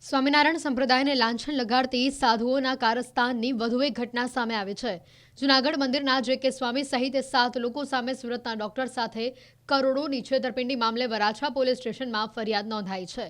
સ્વામિનારાયણ સંપ્રદાયને લાંછન લગાડતી સાધુઓના કારસ્તાનની વધુ એક ઘટના સામે આવી છે। જૂનાગઢ મંદિરના જે.કે. સ્વામી સહિત 7 લોકો સામે સુરતના ડોક્ટર સાથે કરોડોની છેતરપિંડી મામલે વરાછા પોલીસ સ્ટેશનમાં ફરિયાદ નોંધાઈ છે।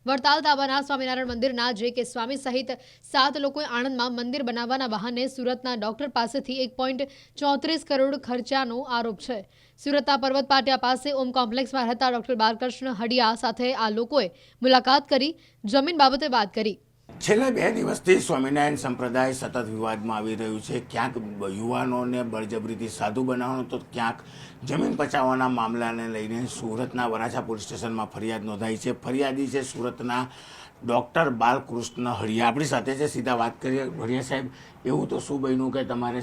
વડતાલ તાબાના સ્વામિનારાયણ મંદિરના જે.કે. સ્વામી સહિત 7 લોકોએ આણંદમાં મંદિર બનાવવાના બહાને સુરતના ડોક્ટર પાસેથી 1.34 કરોડ ખર્ચાનો આરોપ છે। સુરતના પર્વત પાટિયા પાસે ઓમ કોમ્પ્લેક્સમાં રહેતા ડોક્ટર બાલકૃષ્ણ હડિયા સાથે આ લોકોએ મુલાકાત કરી જમીન બાબતે વાત કરી। છેલ્લા 2 દિવસથી સ્વામિનારાયણ સંપ્રદાય સતત વિવાદમાં આવી રહ્યું છે। ક્યાંક યુવાનોને બળજબરીથી સાધુ બનાવવાનો તો ક્યાંક જમીન પચાવવાના મામલાને લઈને સુરતના વરાછા પોલીસ સ્ટેશનમાં ફરિયાદ નોંધાઈ છે। ફરિયાદી છે સુરતના ડૉક્ટર બાલકૃષ્ણ હડિયા। આપણી સાથે છે, સીધા વાત કરીએ। હડિયા સાહેબ, એવું તો શું બન્યું કે તમારે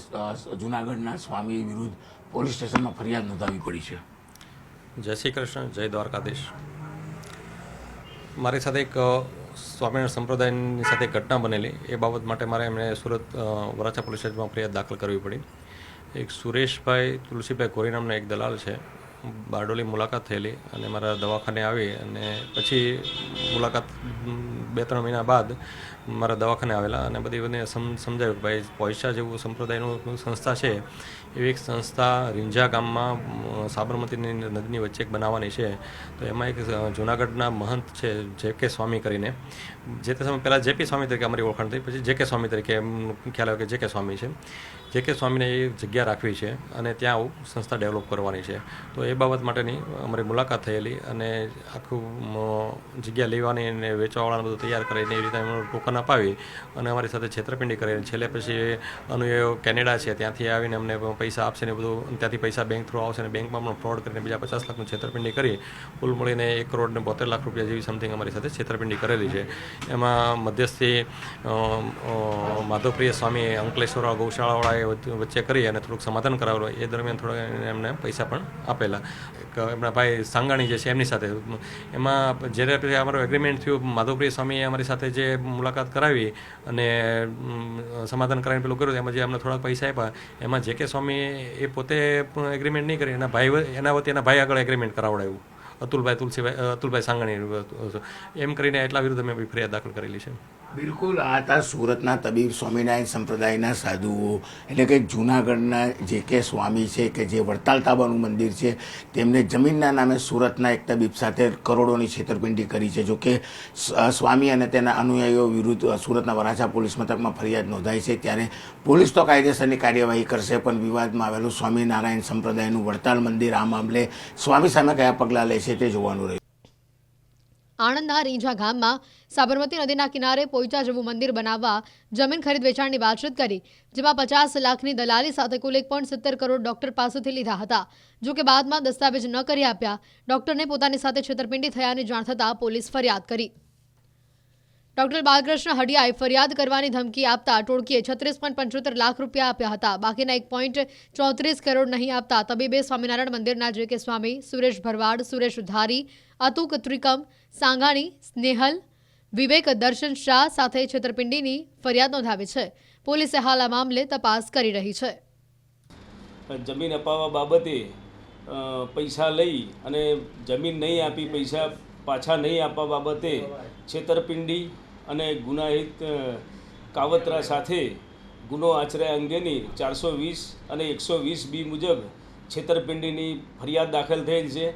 જૂનાગઢના સ્વામી વિરુદ્ધ પોલીસ સ્ટેશનમાં ફરિયાદ નોંધાવવી પડી છે? જય શ્રી કૃષ્ણ, જય દ્વારકાધીશ। મારી સાથે એક સ્વામિનારાયણ સંપ્રદાયની સાથે ઘટના બનેલી, એ બાબત માટે મારે એમણે સુરત વરાછા પોલીસ સ્ટેશનમાં ફરિયાદ દાખલ કરવી પડી। એક સુરેશભાઈ તુલસીભાઈ ગોરી નામના એક દલાલ છે, બારડોલી મુલાકાત થયેલી અને મારા દવાખાને આવી અને પછી મુલાકાત 2-3 મહિના બાદ મારા દવાખાને આવેલા અને બધી સમજાવ્યું કે ભાઈ પૈસા જેવું સંપ્રદાયનું સંસ્થા છે, એવી એક સંસ્થા રીંઝા ગામમાં સાબરમતીની નદીની વચ્ચે એક બનાવવાની છે। તો એમાં એક જૂનાગઢના મહંત છે જે.કે. સ્વામી કરીને, જે તે સમય પહેલાં જે.પી. સ્વામી તરીકે અમારી ઓળખાણ થઈ, પછી જે.કે. સ્વામી તરીકે ખ્યાલ આવ્યો કે જે.કે. સ્વામી છે। જે.કે. સ્વામીને એ જગ્યા રાખવી છે અને ત્યાં આવું સંસ્થા ડેવલપ કરવાની છે। તો એ બાબત માટેની અમારી મુલાકાત થયેલી અને આખું જગ્યા લેવાની અને વેચવાવાળાને બધું તૈયાર કરીને એ રીતે એમનું ટોકન અપાવી અને અમારી સાથે છેતરપિંડી કરીને છેલ્લે પછી અનુયાયીઓ કેનેડા છે ત્યાંથી આવીને અમને પૈસા આપશે ને બધું, ત્યાંથી પૈસા બેંક થ્રુ આવશે ને બેંકમાં પણ ફ્રોડ કરીને બીજા 50 લાખનું છેતરપિંડી કરી કુલ મળીને 1 કરોડ ને 72 લાખ રૂપિયા જેવી સમથિંગ અમારી સાથે છેતરપિંડી કરેલી છે। એમાં મધ્યસ્થી માધવપ્રિય સ્વામી અંકલેશ્વર ગૌશાળાવાળાએ વચ્ચે કરી અને થોડુંક સમાધાન કરાવેલું। એ દરમિયાન થોડા એમને પૈસા પણ આપેલા। એમના ભાઈ સાંગાણી જે છે એમની સાથે, એમાં જ્યારે અમારું એગ્રીમેન્ટ થયું, માધવપ્રિય સ્વામીએ અમારી સાથે જે મુલાકાત કરાવી અને સમાધાન કરાવીને પેલું કર્યું, એમાં જે અમને થોડાક પૈસા આપ્યા, એમાં જે.કે. સ્વામી એ પોતે એગ્રીમેન્ટ નહીં કરી, એના વતી એના ભાઈ આગળ એગ્રીમેન્ટ કરાવડાવ્યું, અતુલભાઈ સાંગાણી, એમ કરીને એટલા વિરુદ્ધ અમે ફરિયાદ દાખલ કરેલી છે। બિલકુલ, આ હતા સુરતના તબીબ સ્વામિનારાયણ સંપ્રદાયના સાધુઓ, એટલે કે જૂનાગઢના જે.કે. સ્વામી છે કે જે વડતાલ તાબાનું મંદિર છે, તેમને જમીનના નામે સુરતના એક તબીબ સાથે કરોડોની છેતરપિંડી કરી છે। જોકે સ્વામી અને તેના અનુયાયીઓ વિરુદ્ધ સુરતના વરાછા પોલીસ મથકમાં ફરિયાદ નોંધાઈ છે। ત્યારે પોલીસ તો કાયદેસરની કાર્યવાહી કરશે, પણ વિવાદમાં આવેલું સ્વામિનારાયણ સંપ્રદાયનું વડતાલ મંદિર આ મામલે સ્વામી સામે કયા પગલાં લે છે તે જોવાનું રહ્યું। આણંદના રીંઝા ગામમાં સાબરમતી નદીના કિનારે પોઈચા જેવું મંદિર બનાવવા જમીન ખરીદ વેચાણની વાતચીત કરી, જેમાં 50 લાખની દલાલી સાથે કુલ 1.70 કરોડ ડોક્ટર પાસેથી લીધા હતા। જો કે બાદમાં દસ્તાવેજ ન કરી આપ્યા ડોક્ટરને પોતાની સાથે છેતરપિંડી થયાની જાણ થતાં પોલીસ ફરિયાદ કરી। ડોક્ટર બાલકૃષ્ણ હડિયાએ ફરિયાદ કરવાની ધમકી આપતા ટોળકીએ 36.75 લાખ રૂપિયા આપ્યા હતા। બાકીના 1.34 કરોડ નહીં આપતા તબીબે સ્વામિનારાયણ મંદિરના જે.કે. સ્વામી, સુરેશ ભરવાડ, સુરેશ ધારી, અતુક ત્રિકમ, સાંગાણી, સ્નેહલ, વિવેક દર્શન શાહ સાથે છેતરપિંડીની ફરિયાદ નોંધાવી છે। પોલીસે હાલ આ મામલે તપાસ કરી રહી છે। જમીન અપાવવા બાબતે પૈસા લઈ અને જમીન નહીં આપી, પૈસા પાછા નહીં આપવા બાબતે છેતરપિંડી અને ગુનાહિત કાવતરા સાથે ગુનો આચર્યા અંગેની 420 અને 120B મુજબ છેતરપિંડીની ફરિયાદ દાખલ થયેલ છે।